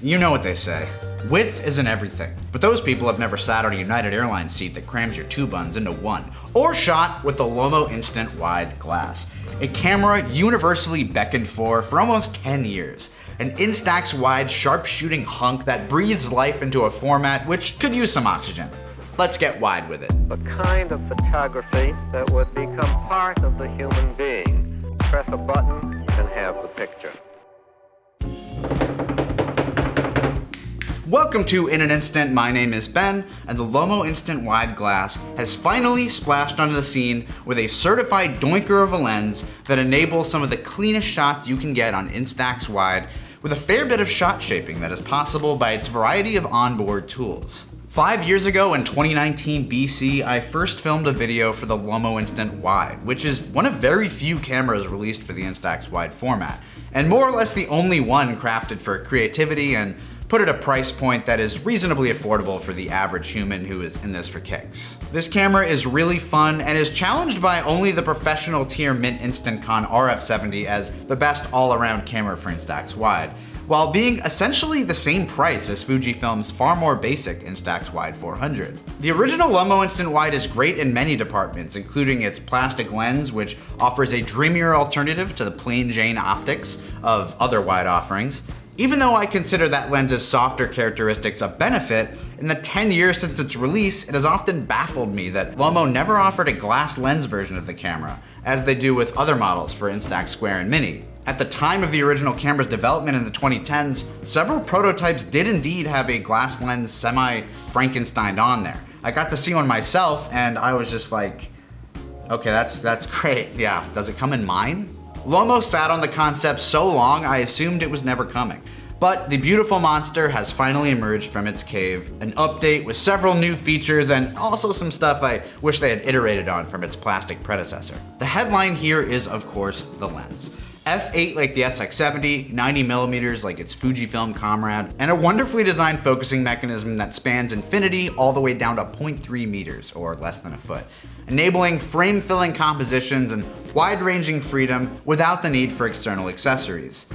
You know what they say, width isn't everything, but those people have never sat on a United Airlines seat that crams your two buns into one, or shot with the Lomo'Instant Wide Glass, a camera universally beckoned for almost 10 years. An Instax wide sharp-shooting hunk that breathes life into a format which could use some oxygen. Let's get wide with it. The kind of photography that would become part of the human being. Press a button and have the picture. Welcome to In an Instant, my name is Ben, and the Lomo'Instant Wide Glass has finally splashed onto the scene with a certified doinker of a lens that enables some of the cleanest shots you can get on Instax Wide with a fair bit of shot shaping that is possible by its variety of onboard tools. 5 years ago in 2019 BC, I first filmed a video for the Lomo'Instant Wide, which is one of very few cameras released for the Instax Wide format, and more or less the only one crafted for creativity and put at a price point that is reasonably affordable for the average human who is in this for kicks. This camera is really fun and is challenged by only the professional tier Mint Instant Con RF70 as the best all-around camera for Instax Wide, while being essentially the same price as Fujifilm's far more basic Instax Wide 400. The original Lomo'Instant Wide is great in many departments, including its plastic lens, which offers a dreamier alternative to the plain Jane optics of other wide offerings. Even though I consider that lens's softer characteristics a benefit, in the 10 years since its release, it has often baffled me that Lomo never offered a glass lens version of the camera, as they do with other models for Instax Square and Mini. At the time of the original camera's development in the 2010s, several prototypes did indeed have a glass lens semi-Frankenstein on there. I got to see one myself and I was just like, okay, that's great. Yeah, does it come in mine? Lomo sat on the concept so long I assumed it was never coming. But the beautiful monster has finally emerged from its cave, an update with several new features and also some stuff I wish they had iterated on from its plastic predecessor. The headline here is, of course, the lens. F8 like the SX70, 90mm like its Fujifilm comrade, and a wonderfully designed focusing mechanism that spans infinity all the way down to 0.3 meters, or less than a foot, enabling frame-filling compositions and wide-ranging freedom without the need for external accessories.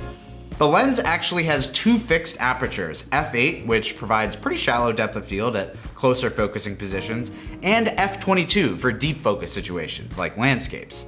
The lens actually has two fixed apertures, f8, which provides pretty shallow depth of field at closer focusing positions, and f22 for deep focus situations, like landscapes.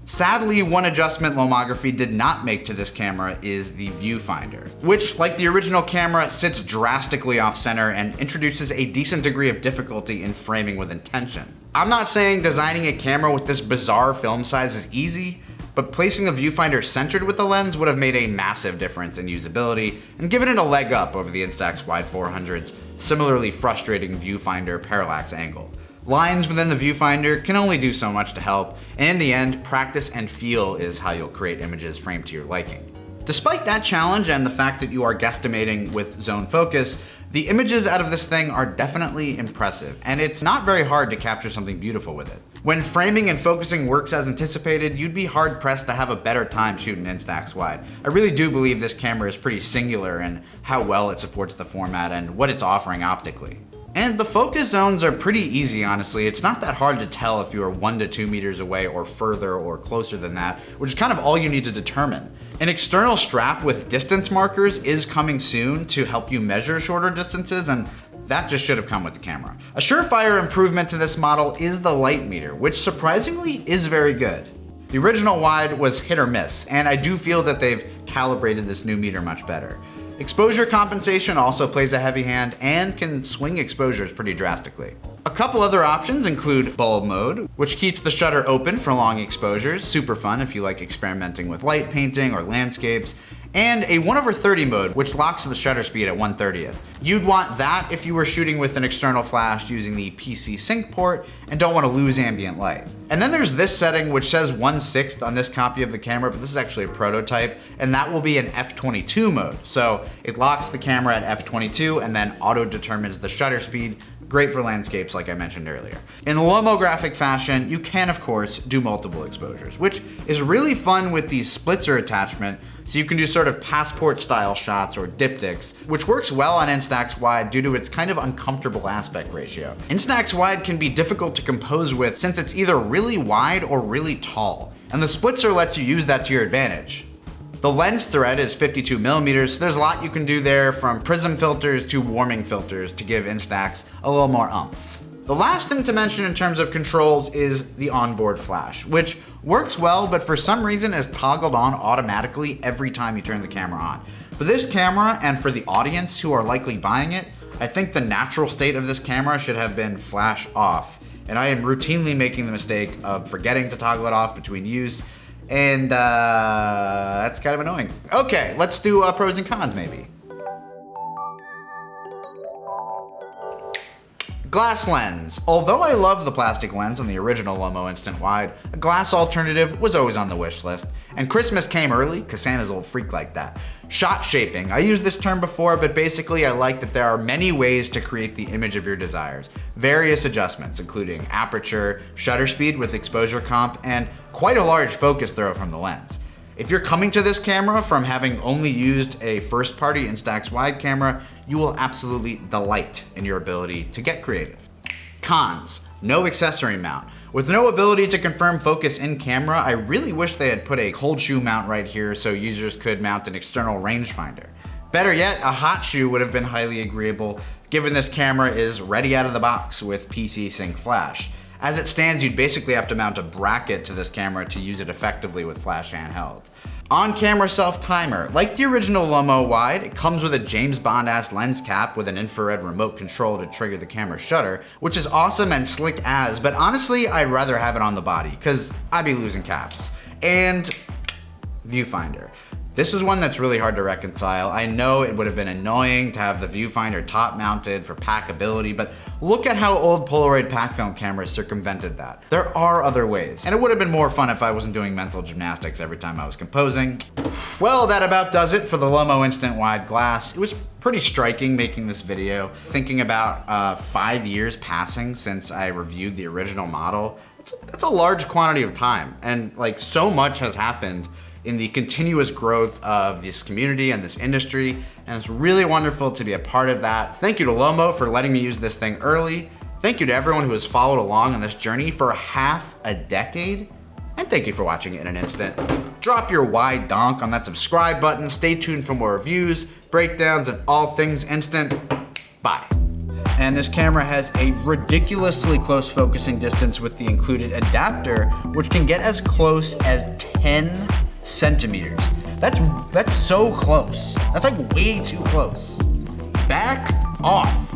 Sadly, one adjustment Lomography did not make to this camera is the Viewfinder, which, like the original camera, sits drastically off-center and introduces a decent degree of difficulty in framing with intention. I'm not saying designing a camera with this bizarre film size is easy, but placing the viewfinder centered with the lens would have made a massive difference in usability and given it a leg up over the Instax Wide 400's similarly frustrating viewfinder parallax angle. Lines within the viewfinder can only do so much to help, and in the end, practice and feel is how you'll create images framed to your liking. Despite that challenge and the fact that you are guesstimating with zone focus, the images out of this thing are definitely impressive, and it's not very hard to capture something beautiful with it. When framing and focusing works as anticipated, you'd be hard-pressed to have a better time shooting Instax Wide. I really do believe this camera is pretty singular in how well it supports the format and what it's offering optically. And the focus zones are pretty easy, honestly. It's not that hard to tell if you are 1 to 2 meters away or further or closer than that, which is kind of all you need to determine. An external strap with distance markers is coming soon to help you measure shorter distances, and that just should have come with the camera. A surefire improvement to this model is the light meter, which surprisingly is very good. The original Wide was hit or miss, and I do feel that they've calibrated this new meter much better. Exposure compensation also plays a heavy hand and can swing exposures pretty drastically. A couple other options include bulb mode, which keeps the shutter open for long exposures, super fun if you like experimenting with light painting or landscapes, and a 1/30 mode, which locks the shutter speed at 1/30th. You'd want that if you were shooting with an external flash using the PC sync port and don't want to lose ambient light. And then there's this setting which says 1/6 on this copy of the camera, but this is actually a prototype, and that will be an f22 mode. So it locks the camera at f22 and then auto-determines the shutter speed. Great for landscapes like I mentioned earlier. In lomographic fashion, you can of course do multiple exposures, which is really fun with the Splitzer attachment, so you can do sort of passport style shots or diptychs, which works well on Instax Wide due to its kind of uncomfortable aspect ratio. Instax Wide can be difficult to compose with since it's either really wide or really tall, and the Splitzer lets you use that to your advantage. The The lens thread is 52 millimeters, so there's a lot you can do there, from prism filters to warming filters, to give Instax a little more oomph. The last thing to mention in terms of controls is the onboard flash, which works well, but for some reason is toggled on automatically every time you turn the camera on. For this camera, and for the audience who are likely buying it, I think the natural state of this camera should have been flash off, and I am routinely making the mistake of forgetting to toggle it off between use, and that's kind of annoying. Okay, let's do pros and cons maybe. Glass lens. Although I love the plastic lens on the original Lomo'Instant Wide, a glass alternative was always on the wish list. And Christmas came early, cause Santa's a little freak like that. Shot shaping. I used this term before, but basically I like that there are many ways to create the image of your desires. Various adjustments, including aperture, shutter speed with exposure comp, and quite a large focus throw from the lens. If you're coming to this camera from having only used a first-party Instax wide camera, you will absolutely delight in your ability to get creative. Cons: no accessory mount. With no ability to confirm focus in camera, I really wish they had put a cold shoe mount right here so users could mount an external rangefinder. Better yet, a hot shoe would have been highly agreeable, given this camera is ready out of the box with PC Sync Flash. As it stands, you'd basically have to mount a bracket to this camera to use it effectively with flash handheld. On-camera self-timer. Like the original Lomo Wide, it comes with a James Bond-ass lens cap with an infrared remote control to trigger the camera shutter, which is awesome and slick as, but honestly, I'd rather have it on the body, cause I'd be losing caps. And Viewfinder. This is one that's really hard to reconcile. I know it would have been annoying to have the Viewfinder top mounted for packability, but look at how old Polaroid pack film cameras circumvented that. There are other ways, and it would have been more fun if I wasn't doing mental gymnastics every time I was composing. Well, that about does it for the Lomo'Instant Wide Glass. It was pretty striking making this video. Thinking about 5 years passing since I reviewed the original model, that's a large quantity of time, and like so much has happened in the continuous growth of this community and this industry, and it's really wonderful to be a part of that. Thank you to Lomo for letting me use this thing early. Thank you to everyone who has followed along on this journey for half a decade, and thank you for watching it in an instant. Drop your wide donk on that subscribe button. Stay tuned for more reviews, breakdowns, and all things instant. Bye. And this camera has a ridiculously close focusing distance with the included adapter, which can get as close as 10 centimeters. That's so close. That's like way too close. Back off.